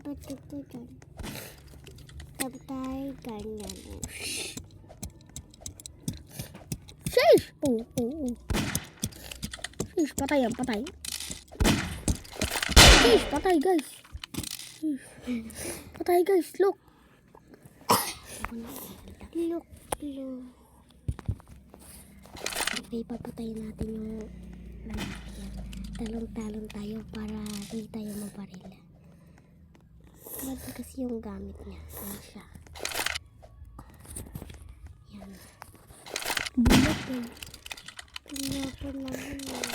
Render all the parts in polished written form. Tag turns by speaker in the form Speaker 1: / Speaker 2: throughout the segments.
Speaker 1: Ba't ito dyan? Tapos ganyan.
Speaker 2: Sheesh! Oh. Sheesh, patay yan, patay. Sheesh, patay guys. Sheesh. Patay guys, look.
Speaker 1: Look. Okay, papatayin natin yung lalaki. Talong-talong tayo para hindi tayo mabaril. Grabe kasi yung gamit niya. Ano siya? Yan.
Speaker 2: Bulat eh.
Speaker 1: Pinapon naman eh.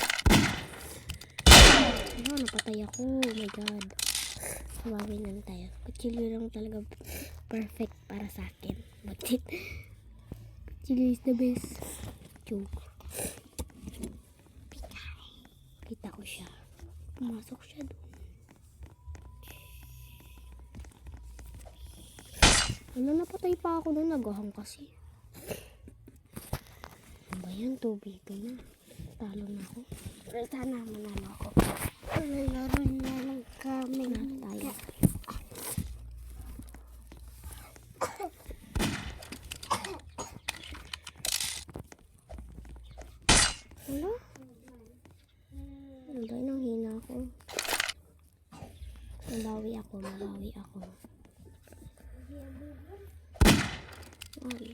Speaker 1: Ano, napatay ako. Oh my god. Huwagin lang tayo. Kuchilyo lang talaga perfect para sa akin. But it,
Speaker 2: Chili is the best.
Speaker 1: joke. Kita ko siya. Pumasok siya doon. Ano, napatay pa ako doon. Nagahang kasi. Ano ba yan? Tubig na. Talo na ako. Pero sana manalo ako. Laro na lang kami. Na tayo. Wala? Ano ba? Nang hina ako. Mabawi ako. Ay.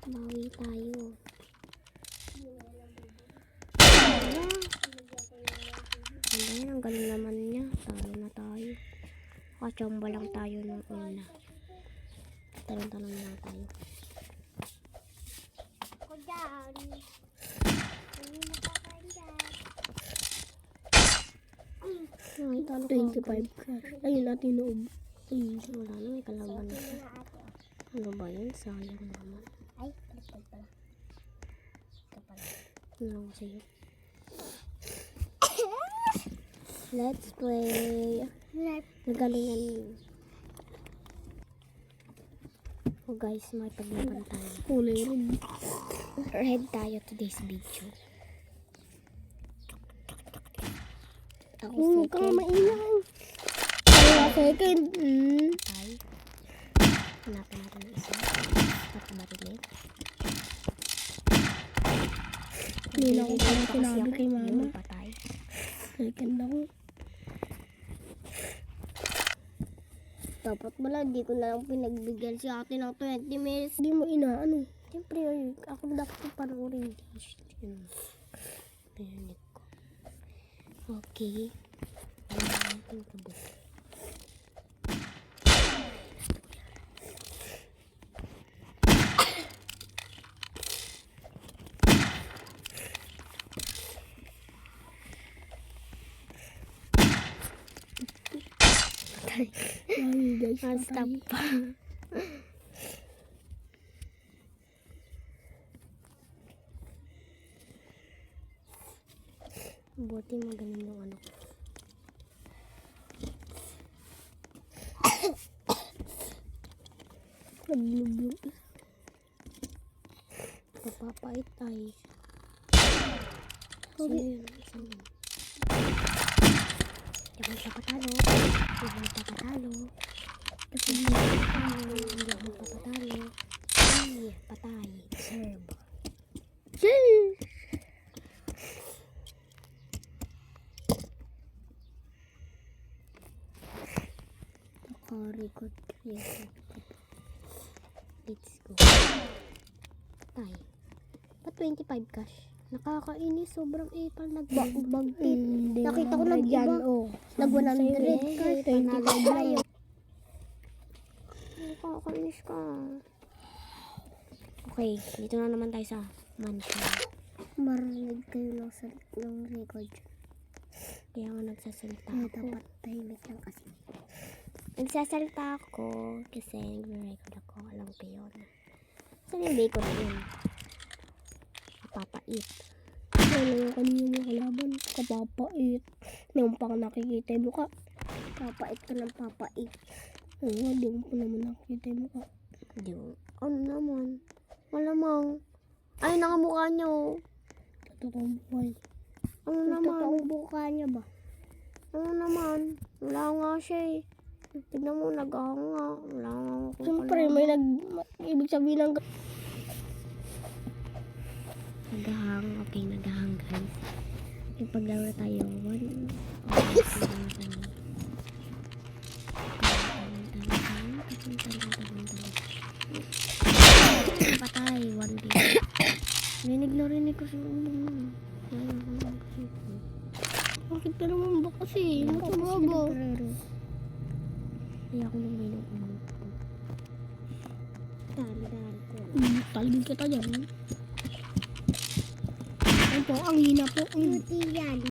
Speaker 1: Bawi tayo. Wala. Ano yan? Ang galing naman niya. Talo na tayo. Kachamba lang tayo ng una. Talon-talon lang tayo. Ako dyan. Ay, talo ko.
Speaker 2: 25 cash. Ayun natin noob.
Speaker 1: Ayun, wala na. May kalaban na. Ano ba yun? Sayang naman. Ay, pala pala. Ito pala. Ano ko sa'yo? Let's play. Nagalingan yun. Oh guys, may paglaban tayo.
Speaker 2: Kulay rin.
Speaker 1: Red tayo today's video. Ako
Speaker 2: Huwag ka
Speaker 1: second.
Speaker 2: maingay. Kaya second.
Speaker 1: Ay. Hanapin natin yung isa. Tapos barilit.
Speaker 2: Hindi na ako pala
Speaker 1: Kasi
Speaker 2: sinabi
Speaker 1: ako,
Speaker 2: kay mama.
Speaker 1: yun, patay.
Speaker 2: Second ako.
Speaker 1: Dapat wala, di ko na lang pinagbigyan si ate ng 20 minutes.
Speaker 2: Hindi mo inaano.
Speaker 1: Siyempre, ako dapat panoorin. Pinanik ko. Okay. Ano natin kabuk.
Speaker 2: Ay guys,
Speaker 1: Stop
Speaker 2: patay.
Speaker 1: pa. Buti magaling yung ano ko.
Speaker 2: Naglublog.
Speaker 1: Papapait tayo. Sino
Speaker 2: Okay.
Speaker 1: yun? Isang yun. Hindi ako papatalo. Kasi hindi ako papatalo. Ay, patay. Serve.
Speaker 2: Sheesh!
Speaker 1: Naka-record creative. Let's go. Patay. Pa 25 cash. Nakakainis. Sobrang ipal. Nagbag-bag-tip. Nakita ko lang
Speaker 2: yan,
Speaker 1: iba.
Speaker 2: oh.
Speaker 1: Nag-100 cash.
Speaker 2: 25
Speaker 1: tayo. Nakakainis ka. Okay. Dito na naman tayo sa mansion.
Speaker 2: Marinig kayo ng record.
Speaker 1: Kaya nga nagsasalita
Speaker 2: Ay,
Speaker 1: ako.
Speaker 2: dapat tahimik lang kasi.
Speaker 1: Nagsasalita ako kasi nagre-record ako. Alam ko yun. Saan yung bacon na yun? Papait.
Speaker 2: Ano yung kanina yung kalaban? Kapapait. Ngayon pa nakikita yung mukha.
Speaker 1: Papait ka ng papait.
Speaker 2: Oo, hindi mo pa naman nakikita yung mukha.
Speaker 1: Hindi mo. Ano naman? Malamang. Ay, nakamukha niya oh.
Speaker 2: Totoong buhay.
Speaker 1: Ano naman? Totoong buka niya ba? Oo naman. Wala nga siya eh. Tignan mo, naghahanga. Wala nga akong
Speaker 2: Siyempre, may ibig sabihin ng
Speaker 1: naghahang. Okay, naghahang guys. May paglaro tayo. 1. Patay. 1 day. Rinig ko siya.
Speaker 2: bakit ka naman ba kasi? Nakababa.
Speaker 1: Kaya ako nang may nung Dali ko.
Speaker 2: Talibig kita dyan. Ayun po, ang hina po.
Speaker 1: Beauty yan.